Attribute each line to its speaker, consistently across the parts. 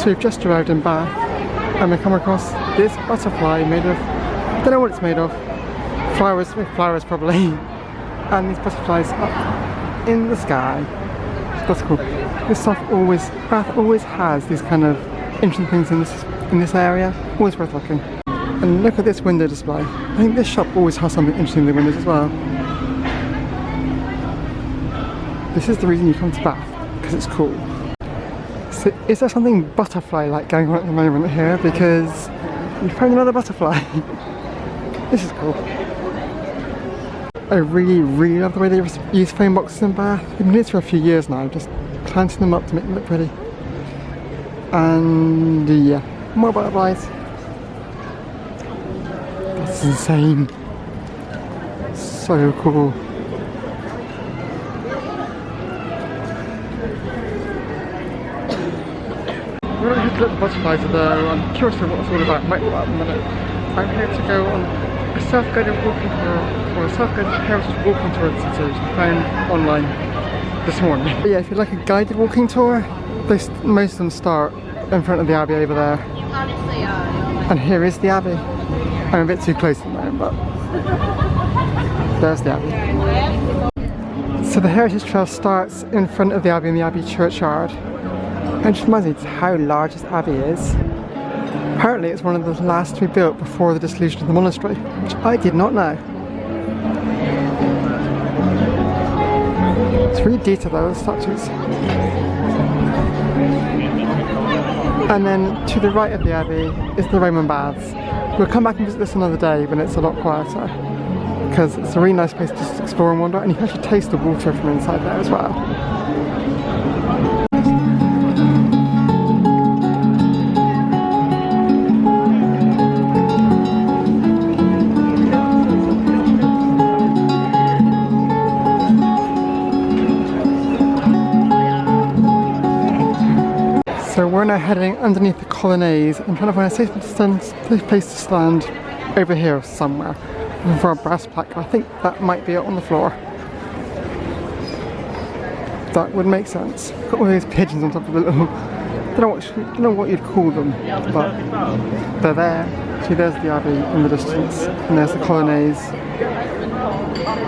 Speaker 1: So we've just arrived in Bath and we come across this butterfly made of, don't know what it's made of, flowers probably, and these butterflies up in the sky. That's cool. This stuff Bath always has these kind of interesting things in this area, always worth looking. And look at this window display. I think this shop always has something interesting in the windows as well. This is the reason you come to Bath, because it's cool. So is there something butterfly-like going on at the moment here? Because we found another butterfly. This is cool. I really love the way they use phone boxes in Bath. They've been doing this for a few years now, just planting them up to make them look pretty. And yeah, more butterflies. That's insane. So cool. We're going to look at the butterflies though. I'm curious what it's all about. Might be about in a minute. I'm here to go on a self-guided walking tour, or a self-guided heritage walking tour of the city, which I found online this morning. But yeah, if you'd like a guided walking tour, most of them start in front of the Abbey over there. And here is the Abbey. I'm a bit too close at the moment, but there's the Abbey. So the heritage trail starts in front of the Abbey in the Abbey churchyard. And it just reminds me just how large this Abbey is. Apparently it's one of the last to be built before the dissolution of the monastery, which I did not know. It's really detailed though, the statues. And then to the right of the Abbey is the Roman Baths. We'll come back and visit this another day when it's a lot quieter, because it's a really nice place to just explore and wander, and you can actually taste the water from inside there as well. So we're now heading underneath the colonnades and trying to find a safe place to stand over here somewhere. Looking for a brass plaque. I think that might be it on the floor. That would make sense. Got all these pigeons on top of the little... don't know what you'd call them, but they're there. See, there's the Abbey in the distance, and there's the colonnades.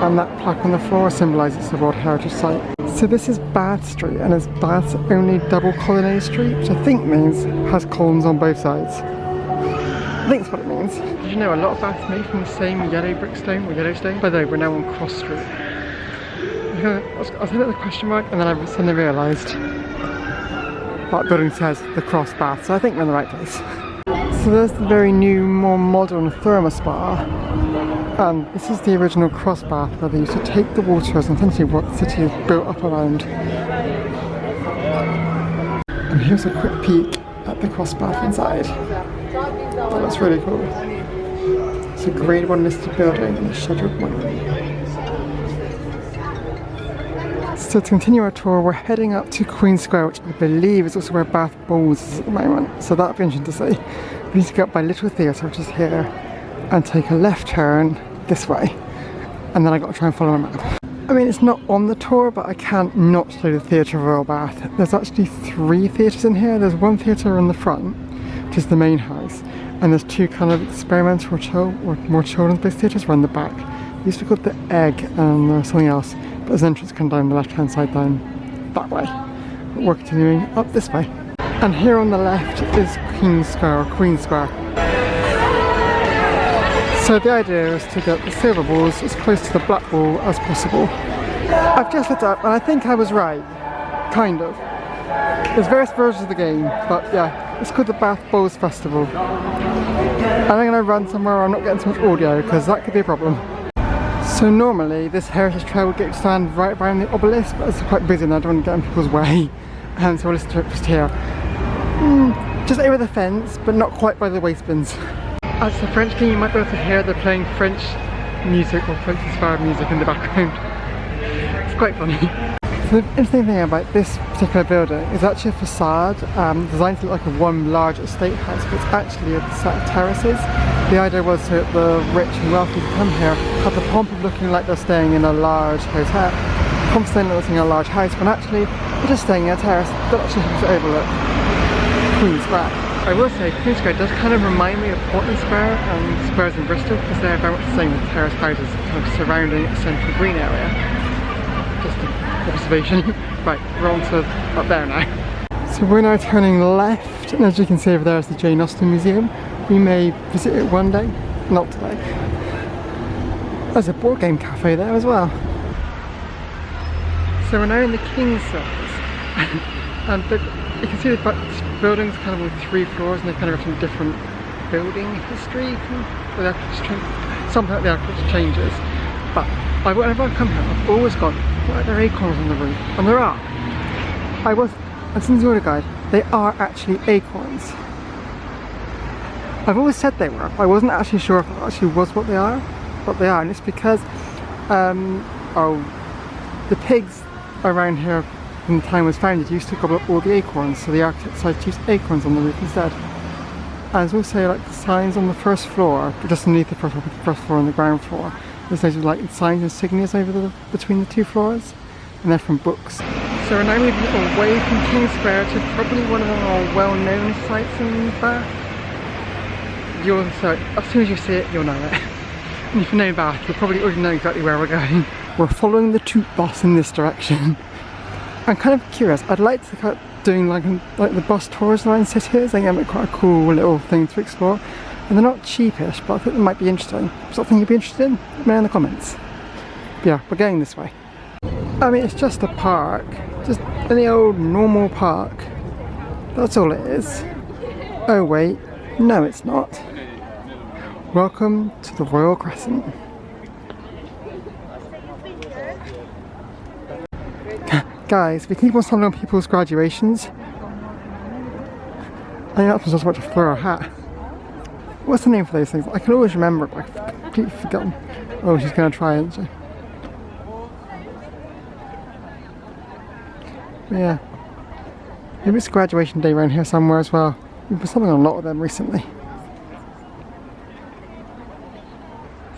Speaker 1: And that plaque on the floor symbolises the World Heritage Site. So this is Bath Street, and it's Bath's only double colonnade street, which I think means has columns on both sides. I think that's what it means. Did you know a lot of Bath's made from the same yellow brickstone or yellow stone? By the way, we're now on Cross Street. I was looking at the question mark, and then I suddenly realised that building says the Cross Bath, so I think we're in the right place. So there's the very new, more modern Therma Spa. This is the original cross bath where they used to take the water as essentially what the city is built up around. And here's a quick peek at the cross bath inside. Oh, that's really cool. It's a Grade 1 listed building in the Scheduled Monument. So to continue our tour, we're heading up to Queen Square, which I believe is also where Bath Boules is at the moment. So that'll be interesting to see. We need to go up by Little Theatre, which is here, and take a left turn this way, and then I got to try and follow a map. I mean, it's not on the tour, but I can't not show the Theatre of Royal Bath. There's actually 3 theatres in here. There's one theatre in the front, which is the main house, and there's 2 kind of experimental or more children's-based theatres around the back. They used to be called the Egg and something else, but there's an entrance come down the left-hand side down that way. But we're continuing up this way. And here on the left is Queen Square. So the idea is to get the silver balls as close to the black ball as possible. I've just looked up and I think I was right. Kind of. There's various versions of the game, but yeah, it's called the Bath Bowls Festival. And I'm going to run somewhere where I'm not getting too much audio, because that could be a problem. So normally this heritage trail would get you to stand right around the obelisk, but it's quite busy and I don't want to get in people's way. And so I'll listen to it just here. Just over the fence, but not quite by the waste bins. As the French game, you might be able to hear they're playing French music or French-inspired music in the background. It's quite funny. So the interesting thing about this particular building is actually a facade designed to look like one large estate house, but it's actually a set of terraces. The idea was so that the rich and wealthy who come here have the pomp of looking like they're staying in a large hotel. Pomp staying like they're in a large house, when actually they're just staying in a terrace that actually has to overlook Queen Square. I will say Queen Square does kind of remind me of Putney Square and squares in Bristol, because they're very much the same with terrace houses kind of surrounding a central green area. Just an observation. Right, we're on to up there now. So we're now turning left, and as you can see over there is the Jane Austen Museum. We may visit it one day, not today. There's a board game cafe there as well. So we're now in the King's Circus, and you can see the buildings kind of with 3 floors, and they kind of have some different building history. Something like the architecture changes. But whenever I come here, I've always gone, what are there acorns on the roof? And there are. I've seen the order guide, they are actually acorns. I've always said they were, but I wasn't actually sure if it actually was what they are, but they are, and it's because the pigs around here when the town was founded used to gobble up all the acorns, so the architect decided to use acorns on the roof instead. And there's also like the signs on the first floor, just underneath the first floor and the ground floor. There's those like signs and insignias over between the 2 floors, and they're from books. So we're now moving away from King Square to probably one of the more well-known sites in Bath. As soon as you see it, you'll know it. And if you know Bath, you'll probably already know exactly where we're going. We're following the toot bus in this direction. I'm kind of curious, I'd like to start doing like the bus tours around cities. I think they're quite a cool little thing to explore. And they're not cheapish, but I think they might be interesting. Something you'd be interested in? Let me know in the comments. But yeah, we're going this way. I mean, it's just a park. Just any old normal park. That's all it is. Oh wait, no it's not. Welcome to the Royal Crescent. Guys, we keep on stumbling on people's graduations. I'm not supposed to wear a hat. What's the name for those things? I can always remember it, but I've completely forgotten. Oh, she's going to try, isn't she? Yeah. Maybe it's graduation day around here somewhere as well. We've been stumbling on a lot of them recently.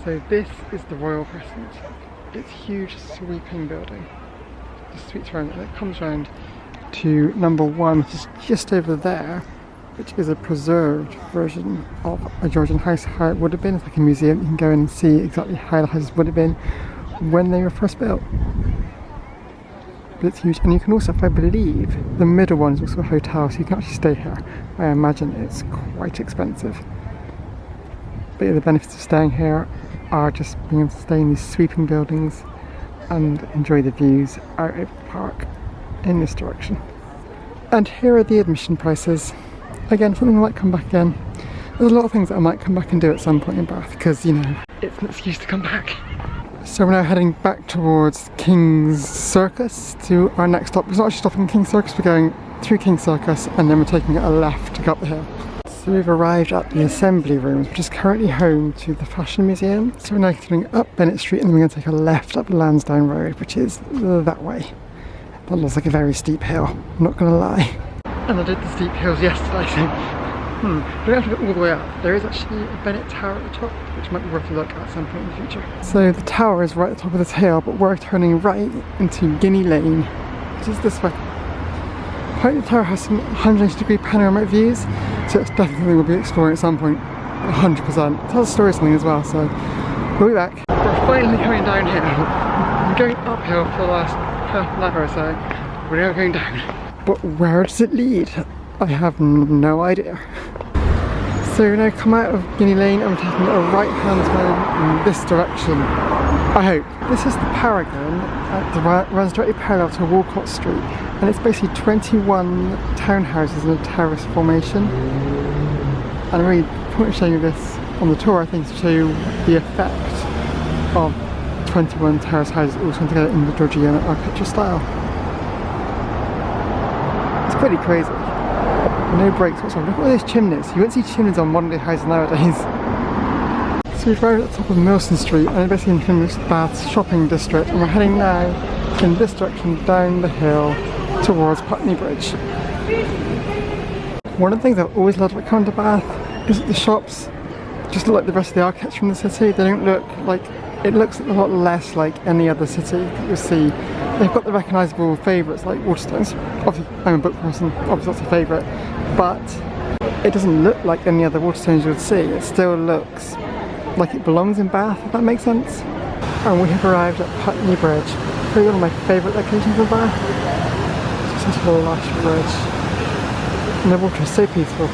Speaker 1: So this is the Royal Crescent. It's a huge sweeping building. It sweeps around and it comes round to number 1, which is just over there, which is a preserved version of a Georgian house, how it would have been. It's like a museum. You can go in and see exactly how the houses would have been when they were first built. But it's huge, and you can also, if I believe, the middle one is also a hotel, so you can actually stay here. I imagine it's quite expensive. But yeah, the benefits of staying here are just being able to stay in these sweeping buildings and enjoy the views out of the park in this direction. And here are the admission prices. Again, something I might come back again. There's a lot of things that I might come back and do at some point in Bath, because, you know, it's an excuse to come back. So we're now heading back towards King's Circus to our next stop. We're not actually stopping in King's Circus, we're going through King's Circus and then we're taking a left to go up the hill. So we've arrived at the Assembly Rooms, which is currently home to the Fashion Museum. So we're now continuing up Bennett Street and then we're going to take a left up Lansdowne Road, which is that way. That looks like a very steep hill, I'm not going to lie. And I did the steep hills yesterday, so we don't have to go all the way up. There is actually a Bennett Tower at the top, which might be worth a look at some point in the future. So the tower is right at the top of this hill, but we're turning right into Guinea Lane, which is this way. Apparently the tower has some 180-degree panoramic views, so it's definitely something we'll be exploring at some point, 100%. It tells a story of something as well, so we'll be back. We're finally coming down here. We're going uphill for the last half an hour or so. We're now going down. But where does it lead? I have no idea. So we're now come out of Guinea Lane and we're taking a right hand turn in this direction. I hope. This is the Paragon that runs directly parallel to Walcott Street, and it's basically 21 townhouses in a terrace formation. And I really point to showing you this on the tour, I think, to show you the effect of 21 terrace houses all come together in the Georgian architecture style. It's pretty crazy. No breaks whatsoever. Look at all these chimneys. You won't see chimneys on modern day houses nowadays. So we've arrived at the top of Milson Street and basically in Bath's shopping district, and we're heading now in this direction down the hill towards Putney Bridge. One of the things I've always loved about coming to Bath is that the shops just look like the rest of the architecture in the city. They don't look like, it looks a lot less like any other city that you'll see. They've got the recognisable favourites like Waterstones. Obviously, I'm a book person, obviously that's a favourite. but it doesn't look like any other Waterstones you would see. It still looks like it belongs in Bath, if that makes sense. And we have arrived at Putney Bridge, probably one of my favourite locations in Bath. Just such a lush bridge. And the water is so peaceful.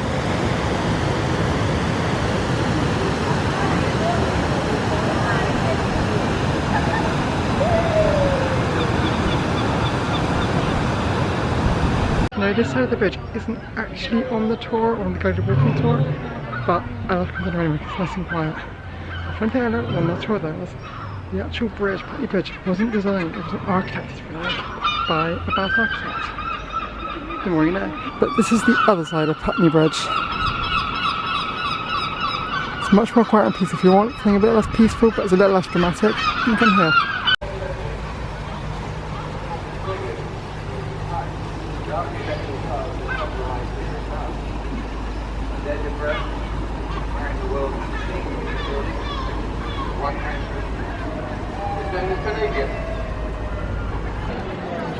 Speaker 1: Now this side of the bridge isn't actually on the tour, on the guided walking tour, but I like it anyway because it's nice and quiet. One thing I learned on that tour though was the actual bridge, Putney Bridge, wasn't designed, it wasn't architected, if you like, by a Bath architect. The more you know. But this is the other side of Putney Bridge. It's much more quiet and peaceful. If you want something a bit less peaceful but it's a little less dramatic, you can come here.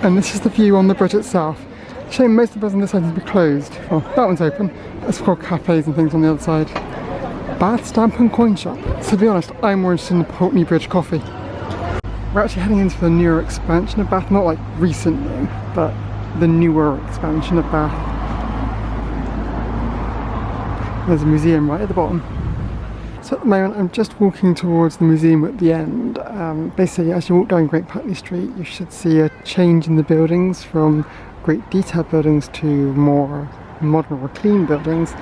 Speaker 1: And this is the view on the bridge itself. Shame most of the bars on this side seem to be closed. Well, that one's open. It's called cafes and things on the other side. Bath Stamp and Coin Shop. So to be honest, I'm more interested in the Putney Bridge coffee. We're actually heading into the newer expansion of Bath, not like recently, but the newer expansion of Bath. There's a museum right at the bottom. So at the moment I'm just walking towards the museum at the end. Basically as you walk down Great Putney Street you should see a change in the buildings from great detail buildings to more modern or clean buildings,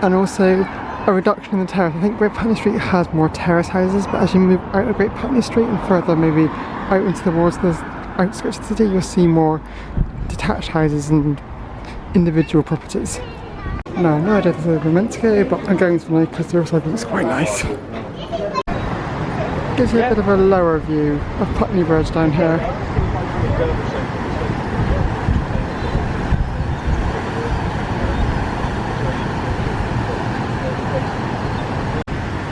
Speaker 1: and also a reduction in the terrace. I think Great Putney Street has more terrace houses, but as you move out of Great Putney Street and further maybe out into the towards the outskirts of the city, you'll see more detached houses and individual properties. No idea if we're meant to go, but I'm going to because the other side looks quite nice. Gives you a bit of a lower view of Putney Bridge down here.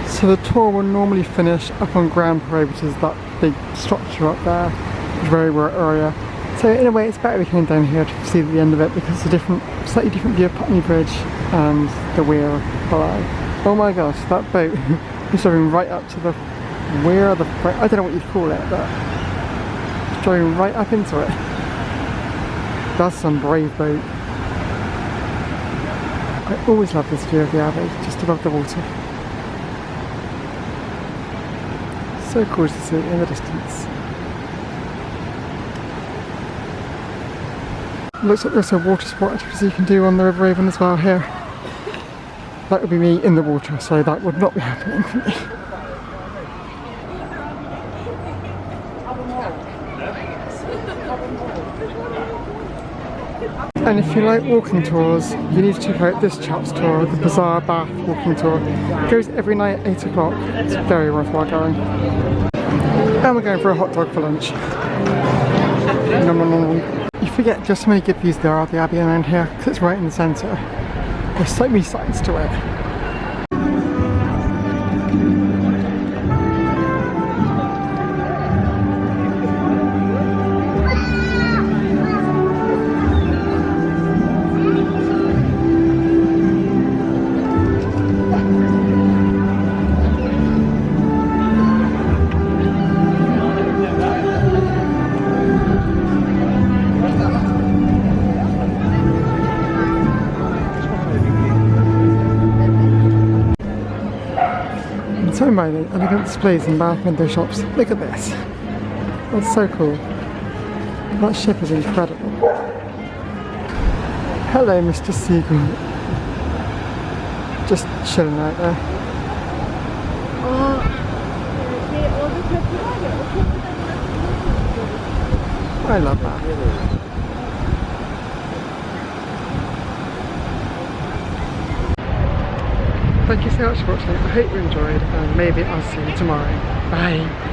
Speaker 1: So the tour will normally finish up on Grand Parade, which is that big structure up there, very rare area. So in a way it's better we came down here to see the end of it because it's a slightly different view of Putney Bridge and the weir below. Oh my gosh, that boat is driving right up to the weir, I don't know what you'd call it, but it's driving right up into it. That's some brave boat. I always love this view of the Abbey, just above the water. So cool to see in the distance. Looks like there's a water sport activity you can do on the River Avon as well here. That would be me in the water, so that would not be happening for me. And if you like walking tours, you need to check out this chap's tour, the Bizarre Bath walking tour. It goes every night at 8 o'clock. It's very worthwhile going. And we're going for a hot dog for lunch. Nom, nom, nom, nom. You forget just how many good views there are of the Abbey around here, because it's right in the centre. There's so many sides to it. So by the elegant displays in Bath window shops. Look at this. That's so cool. That ship is incredible. Hello, Mr. Seagull. Just chilling out there. I love that. Thank you so much for watching. I hope you enjoyed, and maybe I'll see you tomorrow. Bye!